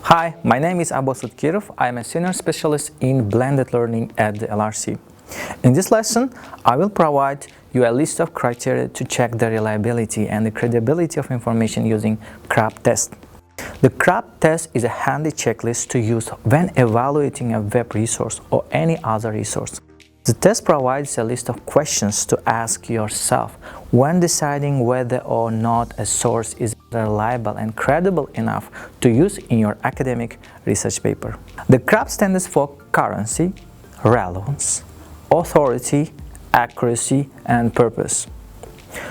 Hi, my name is Abbas Kirov. I am a senior specialist in blended learning at the LRC. In this lesson, I will provide you a list of criteria to check the reliability and the credibility of information using CRAAP test. The CRAAP test is a handy checklist to use when evaluating a web resource or any other resource. The test provides a list of questions to ask yourself when deciding whether or not a source is reliable and credible enough to use in your academic research paper. The CRAAP stands for currency, relevance, authority, accuracy, and purpose.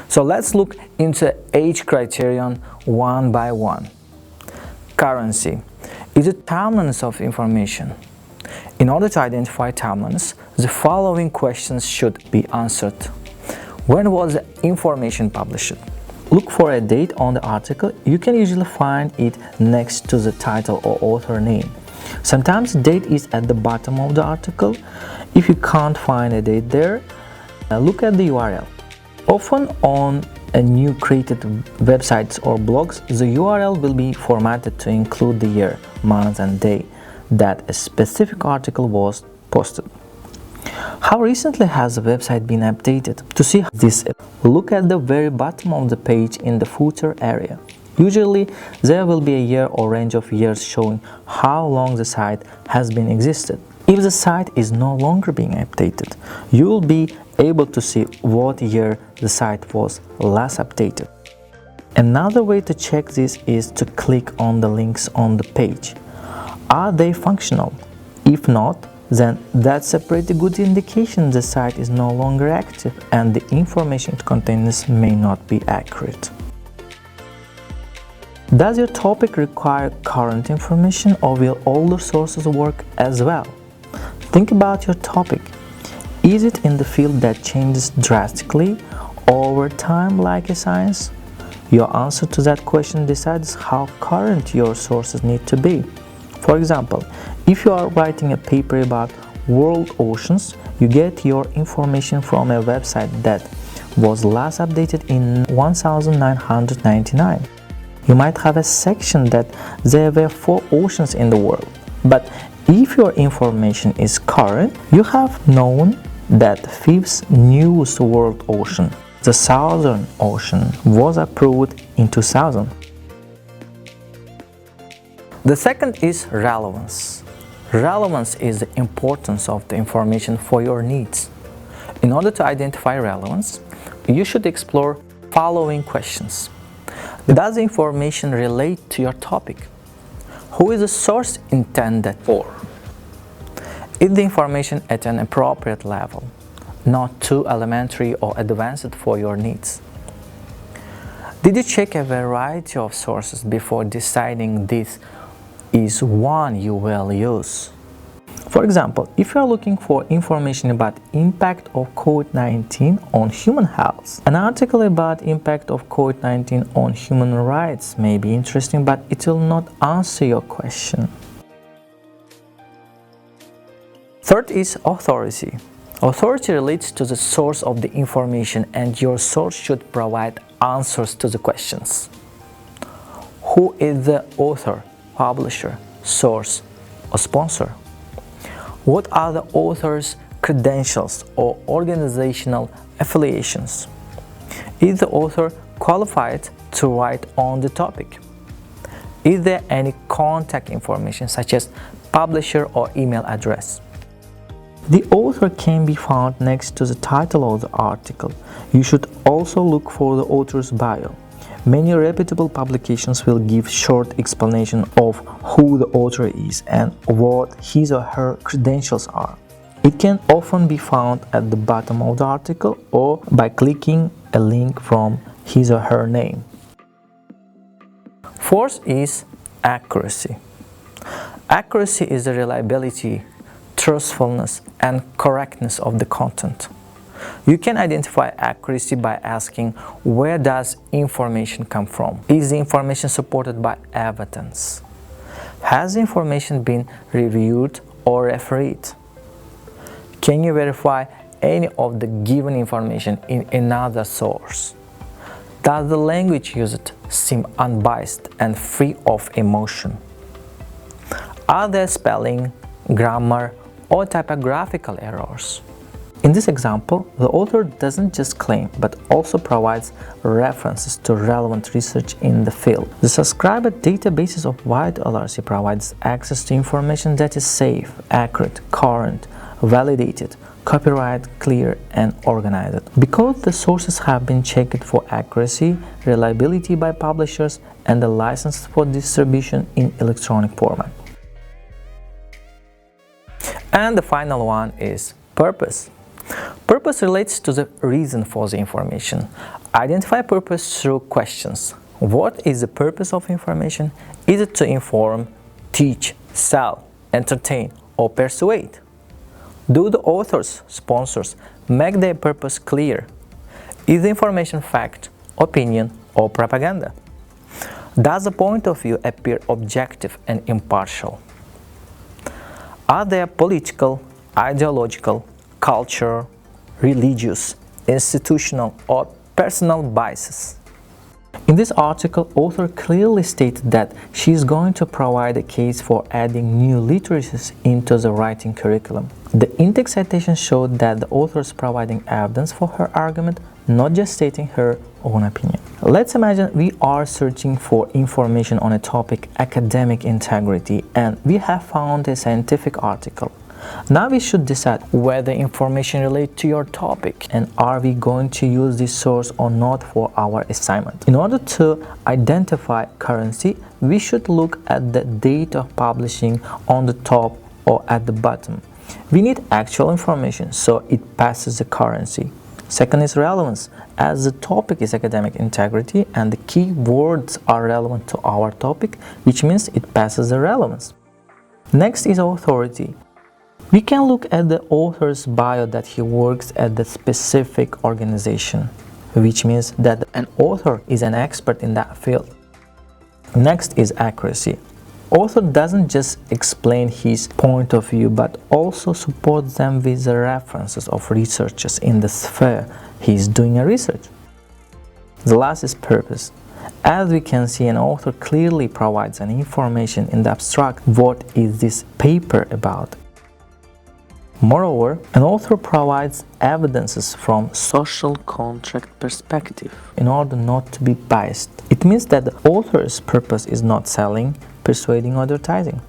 So let's look into each criterion one by one. Currency is the timeliness of information. In order to identify timeliness, the following questions should be answered. When was the information published? Look for a date on the article. You can usually find it next to the title or author name. Sometimes the date is at the bottom of the article. If you can't find a date there, look at the URL. Often on a new created websites or blogs, the URL will be formatted to include the year, month, and day that a specific article was posted. How recently has the website been updated? To see this, look at the very bottom of the page in the footer area. Usually, there will be a year or range of years showing how long the site has been existed. If the site is no longer being updated, you will be able to see what year the site was last updated. Another way to check this is to click on the links on the page. Are they functional? If not, then that's a pretty good indication the site is no longer active and the information it contains may not be accurate. Does your topic require current information, or will older sources work as well? Think about your topic. Is it in the field that changes drastically over time like a science? Your answer to that question decides how current your sources need to be. For example, if you are writing a paper about world oceans, you get your information from a website that was last updated in 1999. You might have a section that there were 4 oceans in the world. But if your information is current, you have known that the 5th newest world ocean, the Southern Ocean, was approved in 2000. The second is relevance. Relevance is the importance of the information for your needs. In order to identify relevance, you should explore following questions. Does the information relate to your topic? Who is the source intended for? Is the information at an appropriate level, not too elementary or advanced for your needs? Did you check a variety of sources before deciding this is one you will use? For example, if you are looking for information about impact of COVID-19 on human health, an article about impact of COVID-19 on human rights may be interesting, but it will not answer your question. Third is authority. Authority relates to the source of the information, and your source should provide answers to the questions. Who is the author, publisher, source, or sponsor? What are the author's credentials or organizational affiliations? Is the author qualified to write on the topic? Is there any contact information such as publisher or email address? The author can be found next to the title of the article. You should also look for the author's bio. Many reputable publications will give short explanation of who the author is and what his or her credentials are. It can often be found at the bottom of the article or by clicking a link from his or her name. Fourth is accuracy. Accuracy is the reliability, truthfulness, and correctness of the content. You can identify accuracy by asking, where does information come from? Is the information supported by evidence? Has the information been reviewed or refereed? Can you verify any of the given information in another source? Does the language used seem unbiased and free of emotion? Are there spelling, grammar, or typographical errors? In this example, the author doesn't just claim, but also provides references to relevant research in the field. The subscriber databases of wide LRC provides access to information that is safe, accurate, current, validated, copyright, clear, and organized. Because the sources have been checked for accuracy, reliability by publishers, and the license for distribution in electronic format. And the final one is purpose. Purpose relates to the reason for the information. Identify purpose through questions. What is the purpose of information? Is it to inform, teach, sell, entertain, or persuade? Do the authors, sponsors, make their purpose clear? Is the information fact, opinion, or propaganda? Does the point of view appear objective and impartial? Are there political, ideological, cultural, religious, institutional, or personal biases? In this article, author clearly stated that she is going to provide a case for adding new literacies into the writing curriculum. The in-text citation showed that the author is providing evidence for her argument, not just stating her own opinion. Let's imagine we are searching for information on a topic, academic integrity, and we have found a scientific article. Now we should decide whether information relates to your topic and are we going to use this source or not for our assignment. In order to identify currency, we should look at the date of publishing on the top or at the bottom. We need actual information, so it passes the currency. Second is relevance, as the topic is academic integrity and the key words are relevant to our topic, which means it passes the relevance. Next is authority. We can look at the author's bio that he works at the specific organization, which means that an author is an expert in that field. Next is accuracy. Author doesn't just explain his point of view, but also supports them with the references of researchers in the sphere he is doing a research. The last is purpose. As we can see, an author clearly provides an information in the abstract. What is this paper about? Moreover, an author provides evidences from social contract perspective in order not to be biased. It means that the author's purpose is not selling, persuading, or advertising.